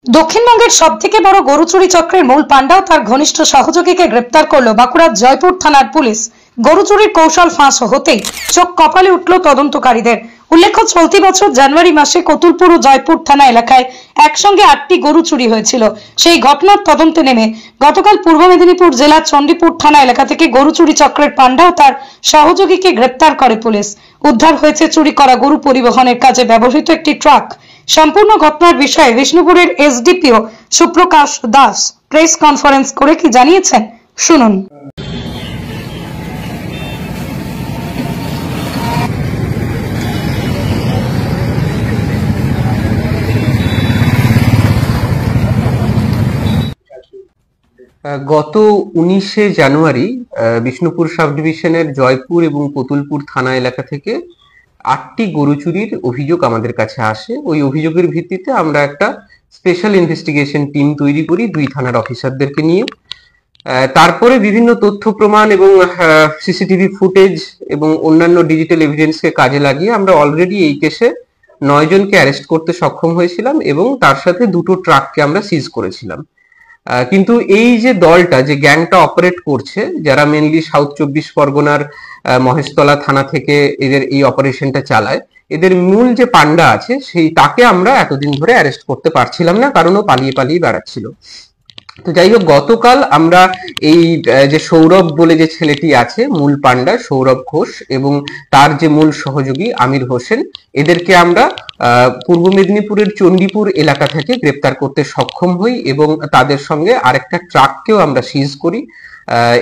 দক্ষিণবঙ্গের সবথেকে বড় গরু চুরি চক্রের মূল পাণ্ডা ও তার ঘনিষ্ঠ সহযোগীকে গ্রেপ্তার করল বাঁকুড়ার জয়পুর থানার পুলিশ। গরু চুরির কৌশল ফাঁস হতেই চোখ কপালে উঠল তদন্তকারীদের। উল্লেখ্য, চলতি বছর জানুয়ারি মাসে কতুলপুর ও জয়পুর থানা এলাকায় একসঙ্গে 8টি গরু চুরি হয়েছিল। সেই ঘটনার তদন্তে নেমে গতকাল পূর্ব মেদিনীপুর জেলার চণ্ডীপুর থানা এলাকা থেকে গরু চুরি চক্রের পাণ্ডা ও তার সহযোগীকে গ্রেপ্তার করে পুলিশ। উদ্ধার হয়েছে চুরি করা গরু পরিবহনের কাজে ব্যবহৃত একটি ট্রাক। সম্পূর্ণ ঘটনার বিষয়ে বিষ্ণুপুরের SDPO Suprakash Das press conference করে কি জানিয়েছেন শুনুন। গত 19শে জানুয়ারি বিষ্ণুপুর সাব ডিভিশনের জয়পুর এবং কতুলপুর থানা এলাকা থেকে 8টি গরু চুরির অভিযোগ আমাদের কাছে আসে। ওই অভিযোগের ভিত্তিতে আমরা একটা স্পেশাল ইনভেস্টিগেশন টিম তৈরি করি 2 থানার অফিসারদেরকে নিয়ে। তারপরে বিভিন্ন তথ্য প্রমাণ এবং সিসিটিভি ফুটেজ এবং অন্যান্য ডিজিটাল এভিডেন্সকে কাজে লাগিয়ে আমরা অলরেডি এই কেসে 9 জনকে অ্যারেস্ট করতে সক্ষম হয়েছিলাম এবং তার সাথে 2টো ট্রাককে আমরা সিজ করেছিলাম। কিন্তু এই যে দলটা, যে গ্যাংটা অপারেট করছে, যারা মেনলি সাউথ 24 পরগনার মহেশতলা থানা থেকে এদের এই অপারেশনটা চালায়, এদের মূল যে পান্ডা আছে সেই তাকে আমরা এতদিন ধরে অ্যারেস্ট করতে পারছিলাম না, কারণ ও পালিয়ে পালিয়ে বেড়াচ্ছিল। তো যাই হোক, গতকাল আমরা এই যে সৌরভ বলে যে ছেলেটি আছে, মূল পান্ডা সৌরভ ঘোষ, এবং তার যে মূল সহযোগী আমির হোসেন, এদেরকে আমরা পূর্ব মেদিনীপুরের চণ্ডীপুর এলাকা থেকে গ্রেপ্তার করতে সক্ষম হই এবং তাদের সঙ্গে আরেকটা ট্রাককেও আমরা সিজ করি।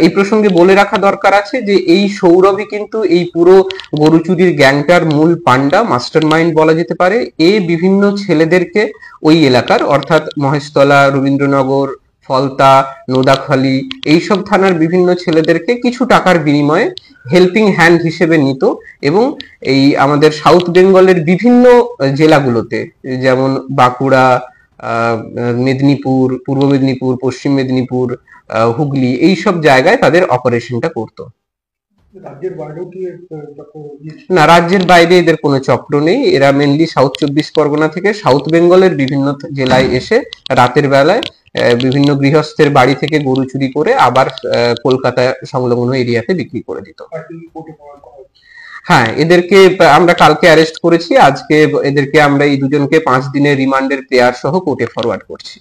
এই প্রসঙ্গে বলে রাখা দরকার আছে যে এই সৌরভই কিন্তু এই পুরো গরু চুরির গ্যাংটার মূল পান্ডা, মাস্টার মাইন্ড বলা যেতে পারে। বিভিন্ন ছেলেদেরকে ওই এলাকার, অর্থাৎ মহেশতলা, রবীন্দ্রনগর, ফলতা, নোদাখালী, এইসব থানার বিভিন্ন ছেলেদেরকে কিছু টাকার বিনিময়ে হেল্পিং হ্যান্ড হিসেবে নিত এবং এই আমাদের সাউথ বেঙ্গলের বিভিন্ন জেলাগুলোতে, যেমন বাঁকুড়া, মেদিনীপুর, পূর্ব মেদিনীপুর, পশ্চিম মেদিনীপুর, হুগলি, এইসব জায়গায় তাদের অপারেশনটা করতো। না, রাজ্যের বাইরে এদের কোনো চক্র নেই। এরা মেনলি সাউথ 24 পরগনা থেকে সাউথ বেঙ্গলের বিভিন্ন জেলায় এসে রাতের বেলায় বিভিন্ন গৃহস্থের বাড়ি থেকে গরু চুরি করে আবার কলকাতা সংলগ্ন এরিয়াতে বিক্রি করে দিত। হ্যাঁ, এদেরকে আমরা কালকে অ্যারেস্ট করেছি। আজকে এদেরকে আমরা এই দুজনকে 5 দিনের রিমান্ডের পেয়ার সহ কোর্টে ফরওয়ার্ড করছি।